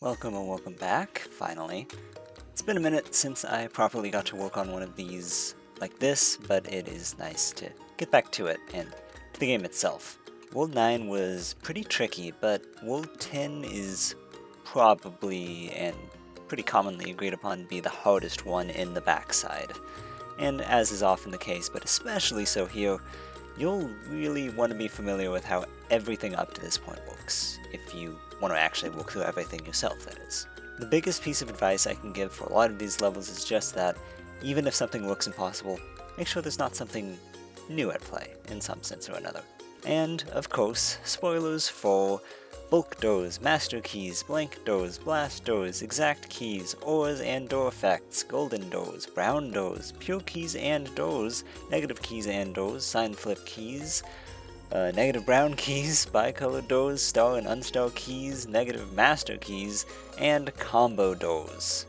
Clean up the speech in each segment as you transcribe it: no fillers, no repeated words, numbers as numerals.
Welcome and welcome back, finally. It's been a minute since I properly got to work on one of these like this, but it is nice to get back to it and to the game itself. World 9 was pretty tricky, but World 10 is probably and pretty commonly agreed upon to be the hardest one in the backside. And as is often the case, but especially so here, you'll really want to be familiar with how everything up to this point works, if you want to actually walk through everything yourself, that is. The biggest piece of advice I can give for a lot of these levels is just that, even if something looks impossible, make sure there's not something new at play, in some sense or another. And, of course, spoilers for bulk doors, master keys, blank doors, blast doors, exact keys, ores and door effects, golden doors, brown doors, pure keys and doors, negative keys and doors, sign flip keys, negative brown keys, bicolor doors, star and unstar keys, negative master keys, and combo doors.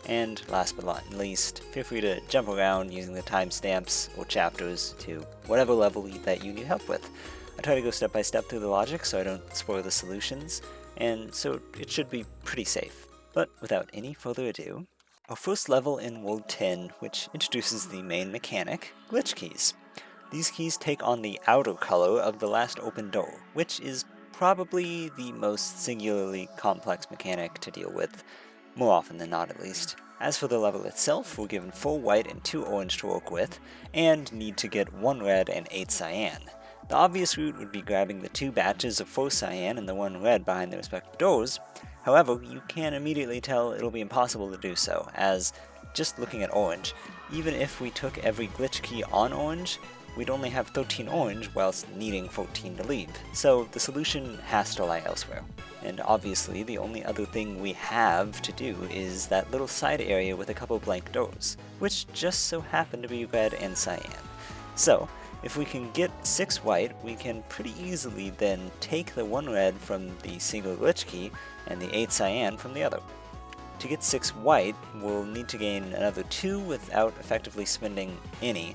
And last but not least, feel free to jump around using the timestamps or chapters to whatever level that you need help with. I try to go step by step through the logic so I don't spoil the solutions, and so it should be pretty safe. But without any further ado, our first level in World 10, which introduces the main mechanic, glitch keys. These keys take on the outer color of the last open door, which is probably the most singularly complex mechanic to deal with, more often than not at least. As for the level itself, we're given 4 white and 2 orange to work with, and need to get 1 red and 8 cyan. The obvious route would be grabbing the 2 batches of 4 cyan and the 1 red behind their respective doors. However, you can immediately tell it'll be impossible to do so, as, just looking at orange, even if we took every glitch key on orange, we'd only have 13 orange whilst needing 14 to leave, so the solution has to lie elsewhere. And obviously, the only other thing we have to do is that little side area with a couple blank doors, which just so happen to be red and cyan. So, if we can get 6 white, we can pretty easily then take the 1 red from the single glitch key and the 8 cyan from the other. To get 6 white, we'll need to gain another 2 without effectively spending any,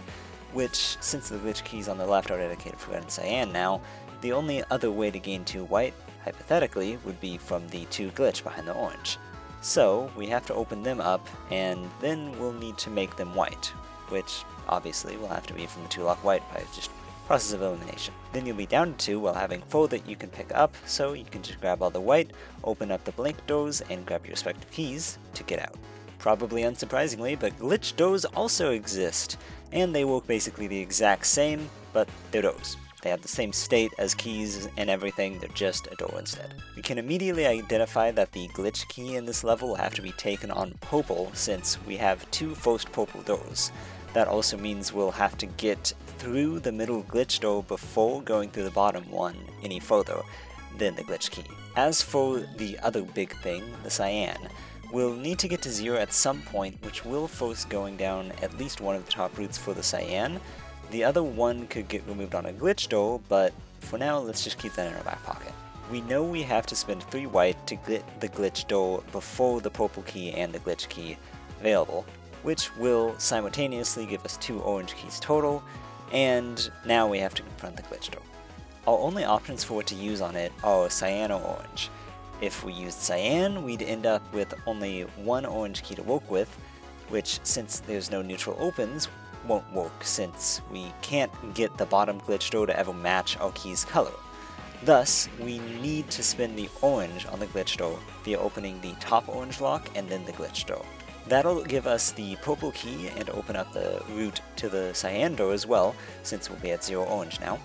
which, since the glitch keys on the left are dedicated for red and cyan now, the only other way to gain 2 white, hypothetically, would be from the 2 glitch behind the orange. So, we have to open them up, and then we'll need to make them white, which obviously will have to be from the 2 lock white by just process of elimination. Then you'll be down to 2 while having 4 that you can pick up, so you can just grab all the white, open up the blank doors, and grab your respective keys to get out. Probably unsurprisingly, but glitch doors also exist, and they work basically the exact same, but they're doors. They have the same state as keys and everything, they're just a door instead. We can immediately identify that the glitch key in this level will have to be taken on purple, since we have 2 first purple doors. That also means we'll have to get through the middle glitch door before going through the bottom one any further than the glitch key. As for the other big thing, the cyan, we'll need to get to 0 at some point, which will force going down at least one of the top routes for the cyan. The other one could get removed on a glitch door, but for now, let's just keep that in our back pocket. We know we have to spend 3 white to get the glitch door before the purple key and the glitch key available, which will simultaneously give us 2 orange keys total, and now we have to confront the glitch door. Our only options for what to use on it are cyan or orange. If we used cyan, we'd end up with only 1 orange key to work with, which, since there's no neutral opens, won't work since we can't get the bottom glitch door to ever match our key's color. Thus, we need to spin the orange on the glitch door via opening the top orange lock and then the glitch door. That'll give us the purple key and open up the route to the cyan door as well, since we'll be at 0 orange now.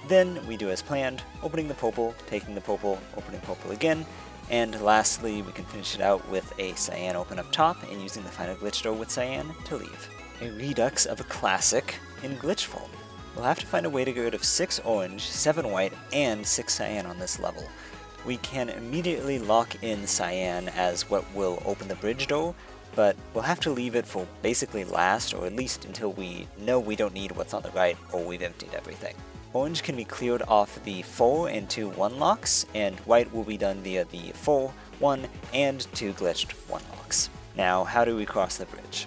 Then we do as planned, opening the purple, taking the purple, opening purple again, and lastly we can finish it out with a cyan open up top and using the final glitch door with cyan to leave. A redux of a classic in glitch form. We'll have to find a way to get rid of 6 orange, 7 white, and 6 cyan on this level. We can immediately lock in cyan as what will open the bridge door, but we'll have to leave it for basically last, or at least until we know we don't need what's on the right or we've emptied everything. Orange can be cleared off the 4 and 2 1 locks, and white will be done via the 4, 1, and 2 glitched 1 locks. Now, how do we cross the bridge?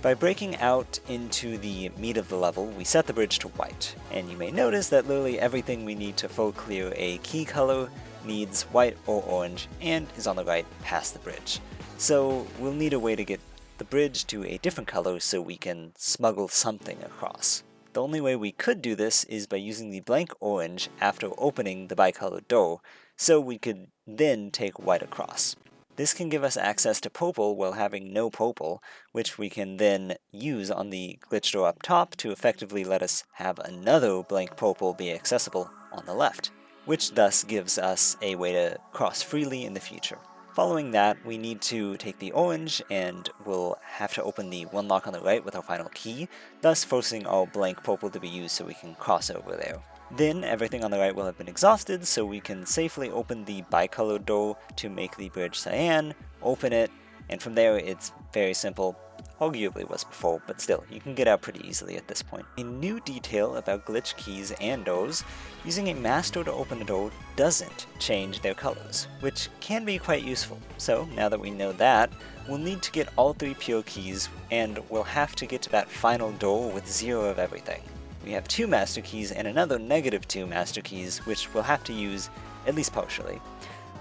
By breaking out into the meat of the level, we set the bridge to white, and you may notice that literally everything we need to full clear a key color needs white or orange and is on the right past the bridge. So we'll need a way to get the bridge to a different color so we can smuggle something across. The only way we could do this is by using the blank orange after opening the bicolored door, so we could then take white across. This can give us access to purple while having no purple, which we can then use on the glitch door up top to effectively let us have another blank purple be accessible on the left, which thus gives us a way to cross freely in the future. Following that, we need to take the orange, and we'll have to open the one lock on the right with our final key, thus forcing our blank purple to be used so we can cross over there. Then everything on the right will have been exhausted, so we can safely open the bicolored door to make the bridge cyan, open it, and from there it's very simple. Arguably was before, but still, you can get out pretty easily at this point. A new detail about glitch keys and doors: using a master to open a door doesn't change their colors, which can be quite useful. So, now that we know that, we'll need to get all 3 pure keys, and we'll have to get to that final door with 0 of everything. We have 2 master keys and another -2 master keys, which we'll have to use at least partially.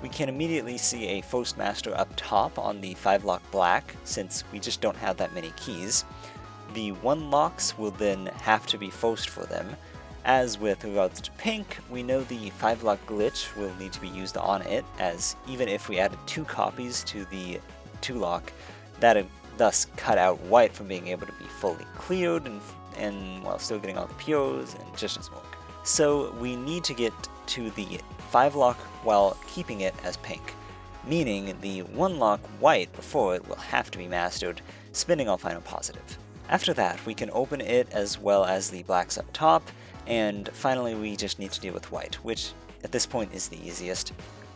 We can immediately see a first master up top on the 5-lock black, since we just don't have that many keys. The 1 locks will then have to be first for them. As with regards to pink, we know the 5-lock glitch will need to be used on it, as even if we added 2 copies to the 2-lock, that would thus cut out white from being able to be fully cleared and while still getting all the pures, and just doesn't work. So we need to get to the 5-lock while keeping it as pink, meaning the 1-lock white before it will have to be mastered, spinning our final positive. After that, we can open it as well as the blacks up top, and finally we just need to deal with white, which at this point is the easiest.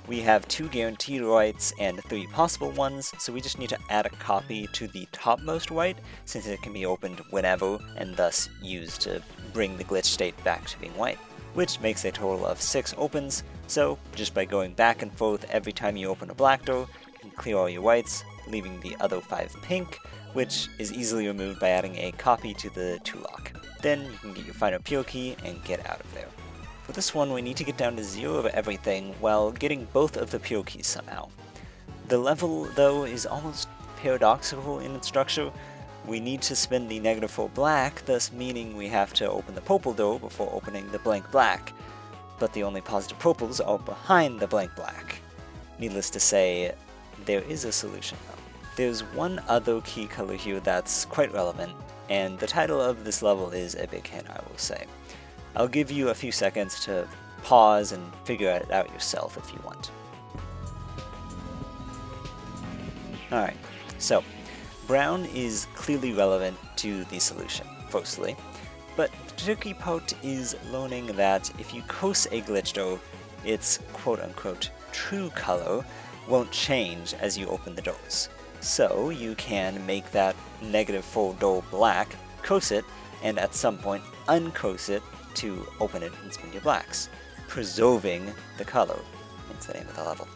We have 2 guaranteed whites and 3 possible ones, so we just need to add a copy to the topmost white, since it can be opened whenever, and thus used to bring the glitch state back to being white, which makes a total of 6 opens. So just by going back and forth every time you open a black door, you can clear all your whites, leaving the other 5 pink, which is easily removed by adding a copy to the 2-lock. Then you can get your final pure key and get out of there. For this one, we need to get down to 0 of everything while getting both of the pure keys somehow. The level, though, is almost paradoxical in its structure. We need to spin the -4 black, thus meaning we have to open the purple door before opening the blank black, but the only positive purples are behind the blank black. Needless to say, there is a solution though. There's one other key color here that's quite relevant, and the title of this level is a big hint, I will say. I'll give you a few seconds to pause and figure it out yourself if you want. Alright, so brown is clearly relevant to the solution, firstly, but the tricky part is learning that if you curse a glitch door, its quote-unquote true color won't change as you open the doors. So you can make that -4 door black, curse it, and at some point uncurse it to open it and spin your blacks, preserving the color. That's the name of the level.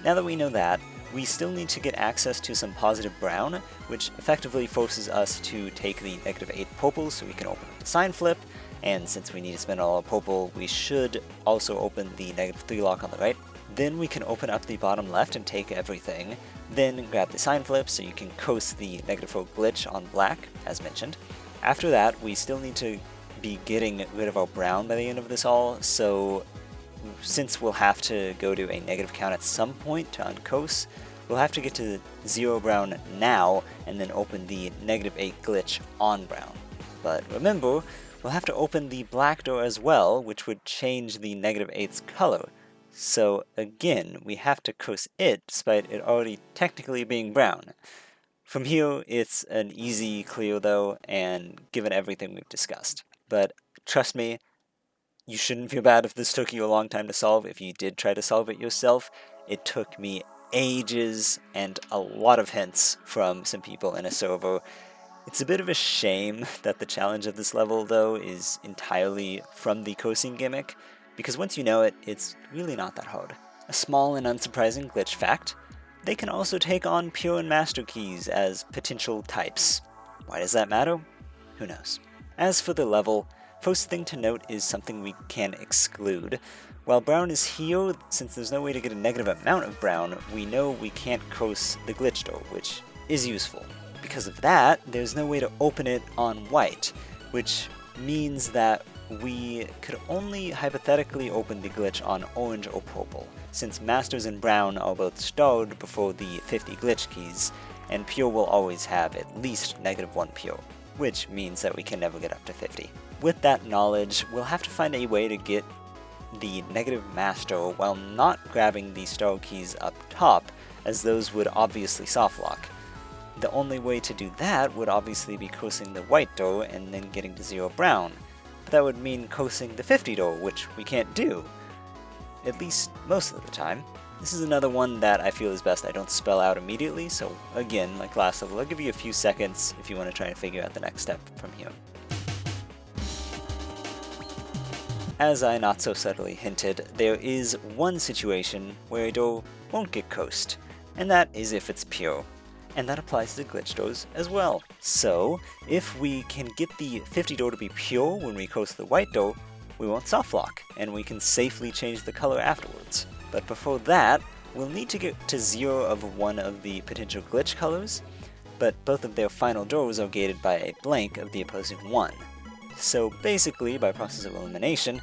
Now that we know that, we still need to get access to some positive brown, which effectively forces us to take the -8 purple so we can open up the sign flip, and since we need to spin all our purple, we should also open the -3 lock on the right. Then we can open up the bottom left and take everything, then grab the sign flip so you can curse the -4 glitch on black, as mentioned. After that, we still need to be getting rid of our brown by the end of this all, so since we'll have to go to a negative count at some point to uncurse, we'll have to get to 0 brown now and then open the -8 glitch on brown. But remember, we'll have to open the black door as well, which would change the -8's color. So again, we have to curse it despite it already technically being brown. From here, it's an easy clear though, and given everything we've discussed. But trust me, you shouldn't feel bad if this took you a long time to solve. If you did try to solve it yourself, it took me ages and a lot of hints from some people in a server. It's a bit of a shame that the challenge of this level though is entirely from the cursing gimmick, because once you know it, it's really not that hard. A small and unsurprising glitch fact: they can also take on pure and master keys as potential types. Why does that matter? Who knows? As for the level, First thing to note is something we can exclude. While brown is here, since there's no way to get a negative amount of brown, we know we can't curse the glitch door, which is useful. Because of that, there's no way to open it on white, which means that we could only hypothetically open the glitch on orange or purple, since masters and brown are both starred before the 50 glitch keys, and pure will always have at least -1 pure, which means that we can never get up to 50. With that knowledge, we'll have to find a way to get the negative master while not grabbing the star keys up top, as those would obviously softlock. The only way to do that would obviously be cursing the white door and then getting to 0 brown, but that would mean cursing the 50 door, which we can't do, at least most of the time. This is another one that I feel is best I don't spell out immediately, so again, like last level, I'll give you a few seconds if you want to try and figure out the next step from here. As I not so subtly hinted, there is one situation where a door won't get cursed, and that is if it's pure. And that applies to glitch doors as well. So, if we can get the 50 door to be pure when we curse the white door, we won't softlock, and we can safely change the color afterwards. But before that, we'll need to get to 0 of one of the potential glitch colors, but both of their final doors are gated by a blank of the opposing one. So basically, by process of elimination,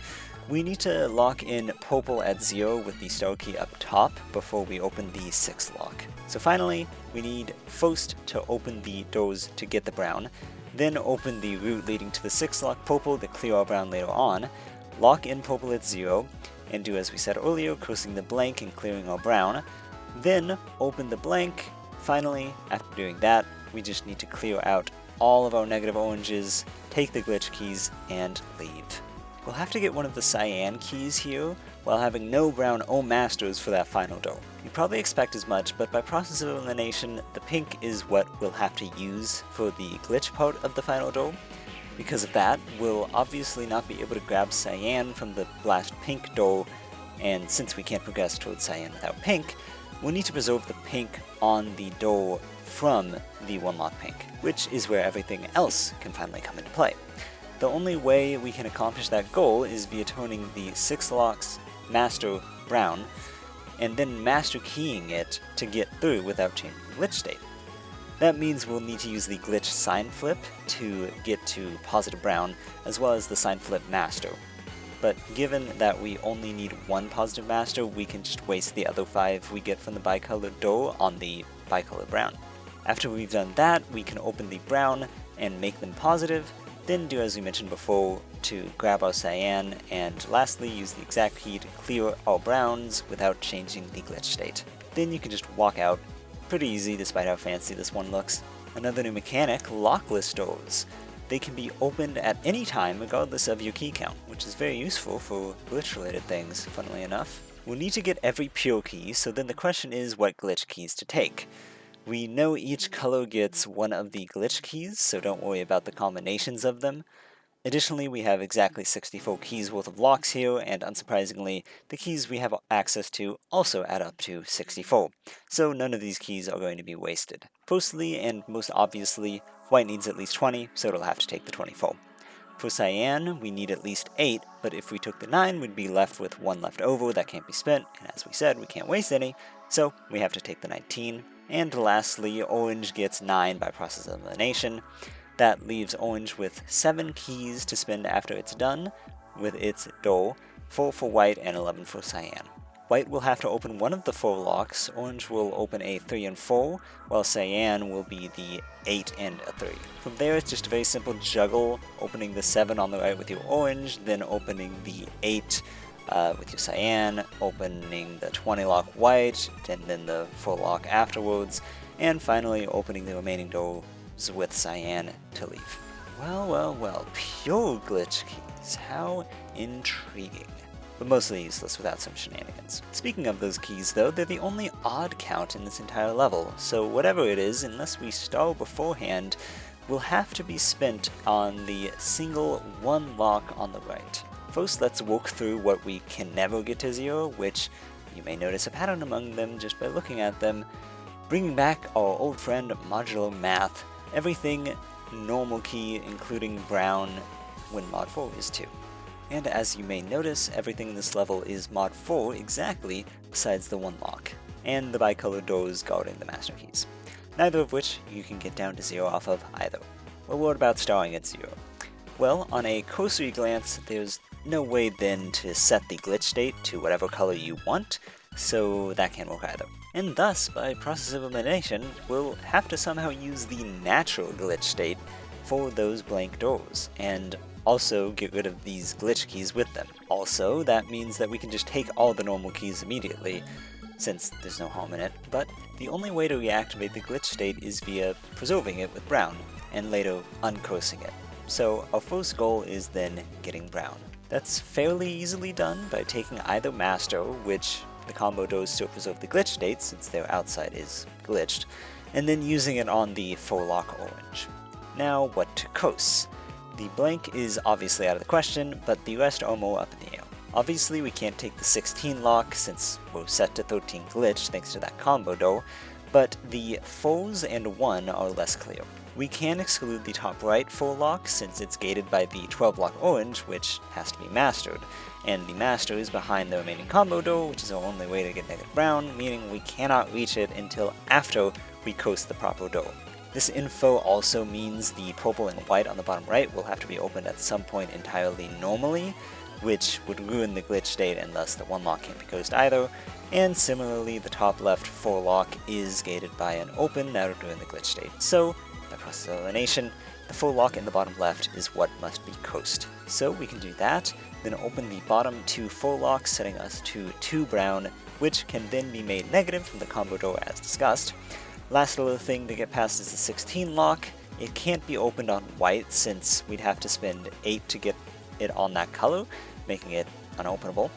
we need to lock in purple at 0 with the star key up top before we open the 6th lock. So finally, we need first to open the doors to get the brown, then open the route leading to the 6th lock purple to clear our brown later on, lock in purple at 0, and do as we said earlier, cursing the blank and clearing our brown, then open the blank. Finally, after doing that, we just need to clear out all of our negative oranges, take the glitch keys, and leave. We'll have to get one of the cyan keys here, while having no brown or masters for that final door. You probably expect as much, but by process of elimination, the pink is what we'll have to use for the glitch part of the final door. Because of that, we'll obviously not be able to grab cyan from the last pink door, and since we can't progress towards cyan without pink, we'll need to preserve the pink on the door from the one lock pink, which is where everything else can finally come into play. The only way we can accomplish that goal is via turning the 6 locks master brown, and then master keying it to get through without changing the glitch state. That means we'll need to use the glitch sign flip to get to positive brown, as well as the sign flip master. But given that we only need one positive master, we can just waste the other 5 we get from the bicolored door on the bicolored brown. After we've done that, we can open the brown and make them positive, then do as we mentioned before to grab our cyan, and lastly use the exact key to clear our browns without changing the glitch state. Then you can just walk out. Pretty easy despite how fancy this one looks. Another new mechanic, lockless doors. They can be opened at any time regardless of your key count, which is very useful for glitch related things, funnily enough. We'll need to get every pure key, so then the question is what glitch keys to take. We know each color gets one of the glitch keys, so don't worry about the combinations of them. Additionally, we have exactly 64 keys worth of locks here, and unsurprisingly, the keys we have access to also add up to 64, so none of these keys are going to be wasted. Firstly, and most obviously, white needs at least 20, so it'll have to take the 24. For cyan, we need at least 8, but if we took the 9, we'd be left with 1 left over that can't be spent, and as we said, we can't waste any, so we have to take the 19. And lastly, orange gets 9 by process of elimination. That leaves orange with 7 keys to spend after it's done with its door, 4 for white and 11 for cyan. White will have to open one of the 4 locks, orange will open a 3 and 4, while cyan will be the 8 and a 3. From there it's just a very simple juggle, opening the 7 on the right with your orange, then opening the 8 with your cyan, opening the 20 lock white, and then the 4 lock afterwards, and finally opening the remaining doors with cyan to leave. Well, pure glitch keys, how intriguing. But mostly useless without some shenanigans. Speaking of those keys though, they're the only odd count in this entire level, so whatever it is, unless we stall beforehand, will have to be spent on the single 1 lock on the right. First, let's walk through what we can never get to 0, which you may notice a pattern among them just by looking at them. Bringing back our old friend modular math, everything normal key, including brown, when mod 4 is too. And as you may notice, everything in this level is mod 4 exactly, besides the one lock, and the bicolored doors guarding the master keys, neither of which you can get down to 0 off of either. Well, what about starting at 0? Well, on a cursory glance, there's no way then to set the glitch state to whatever color you want, so that can't work either. And thus, by process of elimination, we'll have to somehow use the natural glitch state for those blank doors, and also get rid of these glitch keys with them. Also, that means that we can just take all the normal keys immediately, since there's no harm in it, but the only way to reactivate the glitch state is via preserving it with brown, and later uncursing it. So our first goal is then getting brown. That's fairly easily done by taking either master, which the combo doors still preserve the glitch state since their outside is glitched, and then using it on the 4-lock orange. Now what to curse? The blank is obviously out of the question, but the rest are more up in the air. Obviously we can't take the 16 lock since we're set to 13 glitch thanks to that combo door, but the 4s and 1 are less clear. We can exclude the top right 4 lock since it's gated by the 12 lock orange, which has to be mastered, and the master is behind the remaining combo door, which is our only way to get negative brown, meaning we cannot reach it until after we curse the proper door. This info also means the purple and white on the bottom right will have to be opened at some point entirely normally, which would ruin the glitch state and thus the 1 lock can't be cursed either, and similarly the top left 4 lock is gated by an open now during the glitch state. So, by process of elimination, the 4 lock in the bottom left is what must be cursed. So we can do that, then open the bottom 2 4 locks, setting us to 2 brown, which can then be made negative from the combo door as discussed. Last little thing to get past is the 16 lock. It can't be opened on white since we'd have to spend 8 to get it on that color, making it unopenable.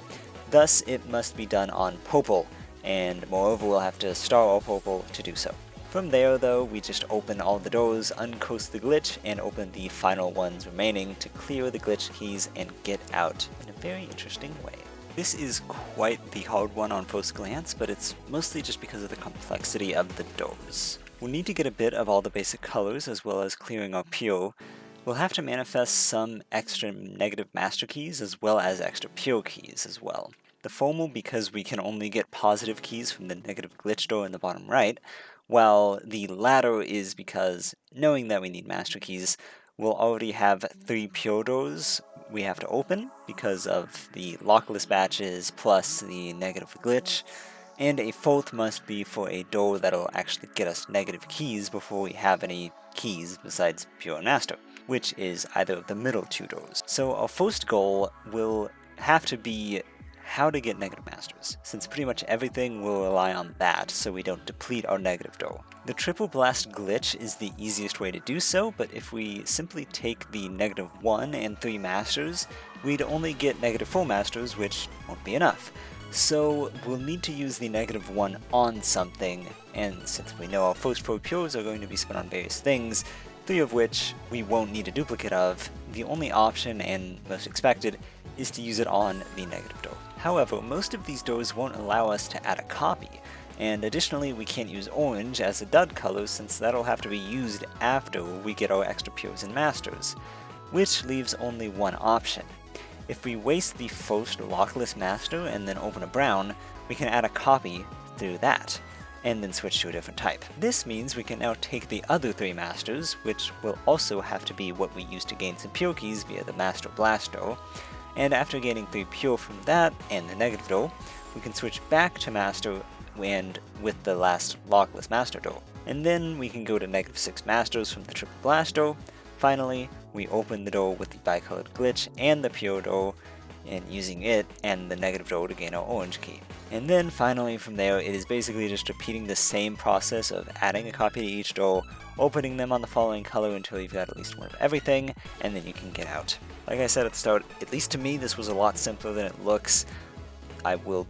Thus, it must be done on purple, and moreover we'll have to star our purple to do so. From there though, we just open all the doors, uncurse the glitch, and open the final ones remaining to clear the glitch keys and get out in a very interesting way. This is quite the hard one on first glance, but it's mostly just because of the complexity of the doors. We'll need to get a bit of all the basic colors as well as clearing our pure. We'll have to manifest some extra negative master keys as well as extra pure keys as well. The former because we can only get positive keys from the negative glitch door in the bottom right, while the latter is because, knowing that we need master keys, we'll already have 3 pure doors we have to open because of the lockless batches plus the negative glitch, and a 4th must be for a door that'll actually get us negative keys before we have any keys besides pure and master, which is either of the middle 2 doors. So our first goal will have to be how to get negative masters, since pretty much everything will rely on that so we don't deplete our negative door. The triple blast glitch is the easiest way to do so, but if we simply take the negative 1 and 3 masters, we'd only get negative 4 masters, which won't be enough. So we'll need to use the negative 1 on something, and since we know our first 4 pures are going to be spent on various things, 3 of which we won't need a duplicate of, the only option and most expected is to use it on the negative door. However, most of these doors won't allow us to add a copy, and additionally we can't use orange as a dud color since that'll have to be used after we get our extra pures and masters, which leaves only one option. If we waste the first lockless master and then open a brown, we can add a copy through that, and then switch to a different type. This means we can now take the other 3 masters, which will also have to be what we use to gain some pure keys via the master blast door, and after gaining 3 pure from that and the negative door, we can switch back to master and with the last lockless master door. And then we can go to negative 6 masters from the triple blast door. Finally, we open the door with the bicolored glitch and the pure door, and using it and the negative door to gain our orange key. And then finally from there, it is basically just repeating the same process of adding a copy to each door, opening them on the following color until you've got at least one of everything, and then you can get out. Like I said at the start, at least to me this was a lot simpler than it looks. I will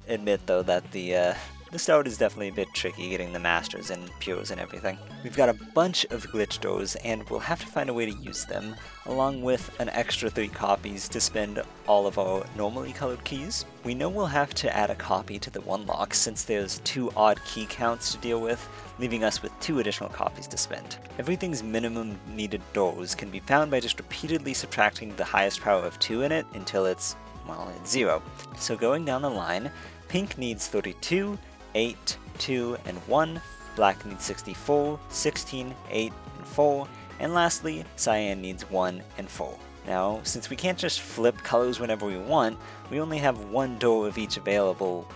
admit though that the the start is definitely a bit tricky getting the masters and pures and everything. We've got a bunch of glitch doors and we'll have to find a way to use them, along with an extra 3 copies to spend all of our normally colored keys. We know we'll have to add a copy to the one lock since there's 2 odd key counts to deal with, leaving us with 2 additional copies to spend. Everything's minimum needed doors can be found by just repeatedly subtracting the highest power of 2 in it until it's, well, it's 0. So going down the line, pink needs 32, 8, 2, and 1, black needs 64, 16, 8, and 4, and lastly, cyan needs 1 and 4. Now, since we can't just flip colors whenever we want, we only have 1 door of each available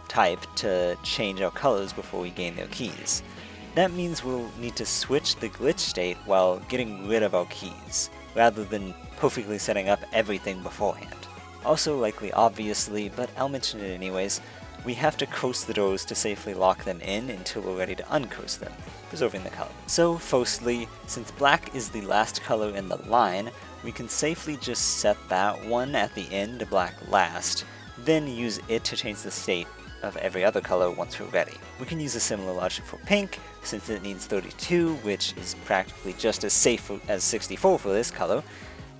type to change our colors before we gain their keys. That means we'll need to switch the glitch state while getting rid of our keys, rather than perfectly setting up everything beforehand. Also likely obviously, but I'll mention it anyways, we have to coast the doors to safely lock them in until we're ready to uncoast them, preserving the color. So firstly, since black is the last color in the line, we can safely just set that one at the end to black last, then use it to change the state of every other color once we're ready. We can use a similar logic for pink, since it needs 32, which is practically just as safe as 64 for this color,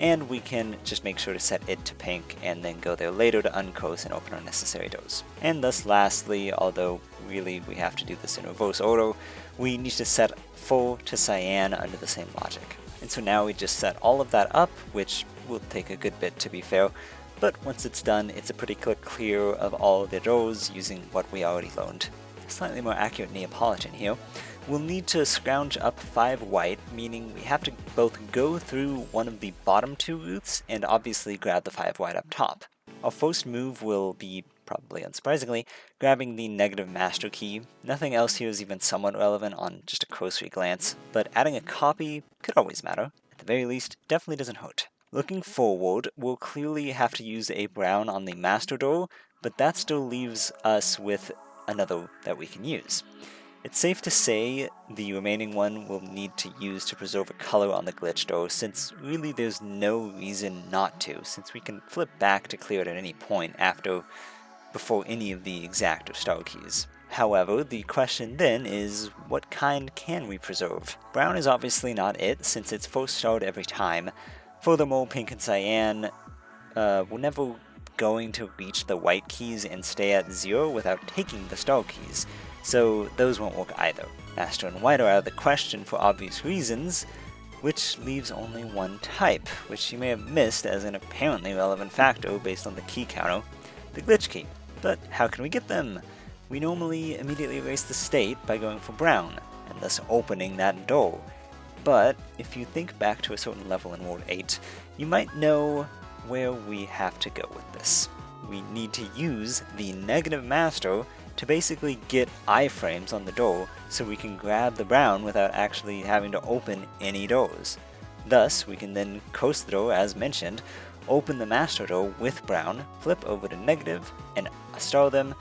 and we can just make sure to set it to pink and then go there later to uncoast and open our necessary doors. And thus lastly, although really we have to do this in reverse order, we need to set 4 to cyan under the same logic. And so now we just set all of that up, which will take a good bit to be fair, but once it's done, it's a pretty quick clear of all the doors using what we already learned. Slightly more accurate Neapolitan here. We'll need to scrounge up 5 white, meaning we have to both go through one of the bottom 2 routes and obviously grab the 5 white up top. Our first move will be, probably unsurprisingly, grabbing the negative master key. Nothing else here is even somewhat relevant on just a cursory glance, but adding a copy could always matter. At the very least, definitely doesn't hurt. Looking forward, we'll clearly have to use a brown on the master door, but that still leaves us with another that we can use. It's safe to say the remaining one we'll need to use to preserve a color on the glitch door, since really there's no reason not to, since we can flip back to clear it at any point before any of the exact or star keys. However, the question then is, what kind can we preserve? Brown is obviously not it, since it's first starred every time. Furthermore, pink and cyan, we're never going to reach the white keys and stay at 0 without taking the star keys, so those won't work either. Master and white are out of the question for obvious reasons, which leaves only one type, which you may have missed as an apparently relevant factor based on the key counter, the glitch key. But how can we get them? We normally immediately erase the state by going for brown, and thus opening that door. But if you think back to a certain level in World 8, you might know where we have to go with this. We need to use the negative master to basically get iframes on the door so we can grab the brown without actually having to open any doors. Thus, we can then coast the door as mentioned, open the master door with brown, flip over to negative, and star them,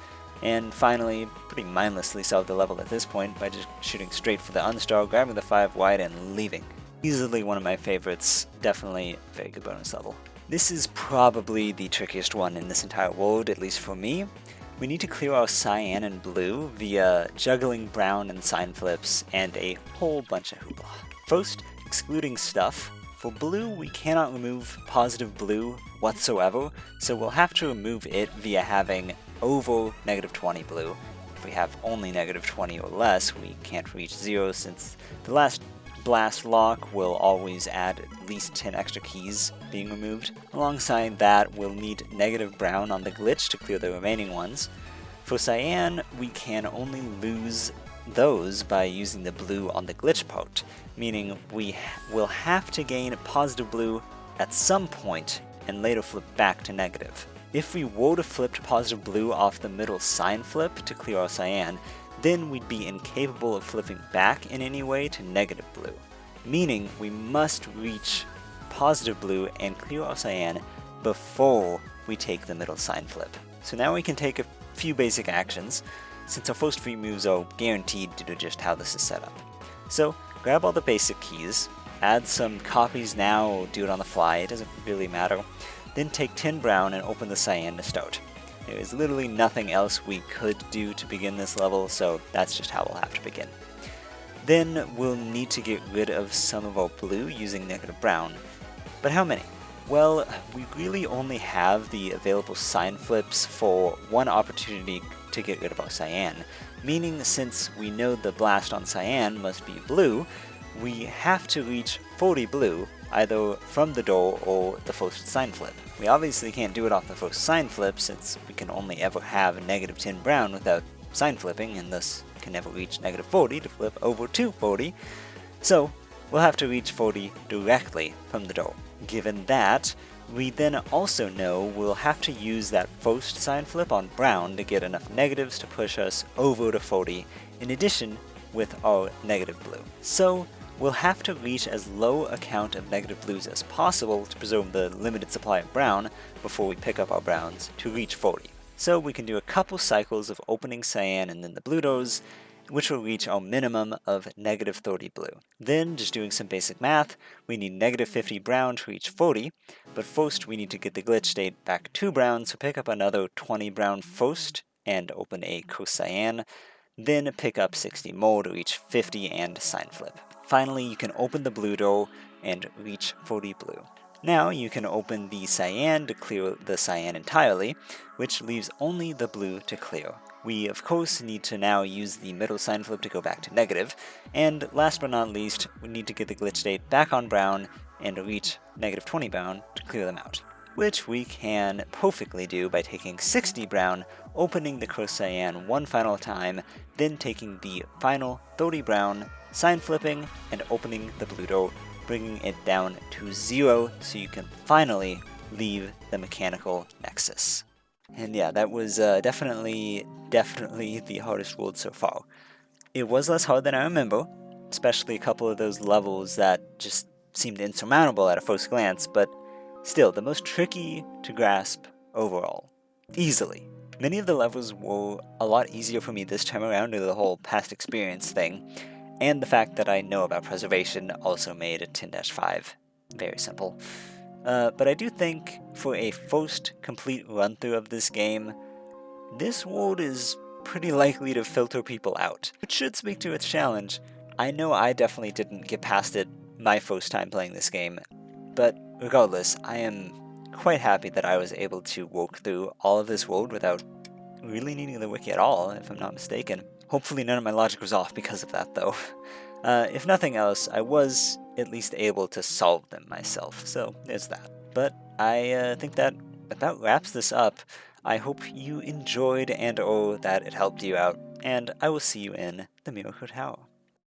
and finally, pretty mindlessly solve the level at this point by just shooting straight for the unstar, grabbing the 5 white, and leaving. Easily one of my favorites, definitely a very good bonus level. This is probably the trickiest one in this entire world, at least for me. We need to clear our cyan and blue via juggling brown and sign flips and a whole bunch of hoopla. First, excluding stuff. For blue, we cannot remove positive blue whatsoever, so we'll have to remove it via having over -20 blue. If we have only -20 or less, we can't reach 0 since the last blast lock will always add at least 10 extra keys being removed. Alongside that, we'll need negative brown on the glitch to clear the remaining ones. For cyan, we can only lose those by using the blue on the glitch part, meaning we will have to gain positive blue at some point and later flip back to negative. If we were to flip to positive blue off the middle sign flip to clear our cyan, then we'd be incapable of flipping back in any way to negative blue, meaning we must reach positive blue and clear our cyan before we take the middle sign flip. So now we can take a few basic actions, since our first few moves are guaranteed due to just how this is set up. So grab all the basic keys, add some copies now or do it on the fly, it doesn't really matter. Then take 10 brown and open the cyan to start. There is literally nothing else we could do to begin this level, so that's just how we'll have to begin. Then we'll need to get rid of some of our blue using negative brown. But how many? Well, we really only have the available sign flips for one opportunity to get rid of our cyan, meaning since we know the blast on cyan must be blue, we have to reach 40 blue, either from the door or the first sign flip. We obviously can't do it off the first sign flip since we can only ever have negative 10 brown without sign flipping, and thus can never reach negative 40 to flip over to 40, so we'll have to reach 40 directly from the door. Given that, we then also know we'll have to use that first sign flip on brown to get enough negatives to push us over to 40, in addition with our negative blue. So we'll have to reach as low a count of negative blues as possible to preserve the limited supply of brown before we pick up our browns to reach 40. So we can do a couple cycles of opening cyan and then the blue doors, which will reach our minimum of negative 30 blue. Then, just doing some basic math, we need negative 50 brown to reach 40, but first we need to get the glitch state back to brown, so pick up another 20 brown first and open a cursed cyan, then pick up 60 more to reach 50 and sign flip. Finally, you can open the blue door and reach 40 blue. Now you can open the cyan to clear the cyan entirely, which leaves only the blue to clear. We of course need to now use the middle sign flip to go back to negative, and last but not least, we need to get the glitch state back on brown and reach negative 20 brown to clear them out, which we can perfectly do by taking 60 brown, opening the cursed cyan one final time, then taking the final 30 brown, sign flipping, and opening the blue door, bringing it down to 0 so you can finally leave the mechanical Nexus. And yeah, that was definitely the hardest world so far. It was less hard than I remember, especially a couple of those levels that just seemed insurmountable at a first glance, but still, the most tricky to grasp overall. Easily. Many of the levels were a lot easier for me this time around due to the whole past experience thing, and the fact that I know about preservation also made 10-5 very simple. But I do think for a first complete run-through of this game, this world is pretty likely to filter people out, which should speak to its challenge. I know I definitely didn't get past it my first time playing this game, but regardless, I am quite happy that I was able to work through all of this world without really needing the wiki at all, if I'm not mistaken. Hopefully none of my logic was off because of that, though. If nothing else, I was at least able to solve them myself, so there's that. But I think that about wraps this up. I hope you enjoyed and/or that it helped you out, and I will see you in the Miracle Tower.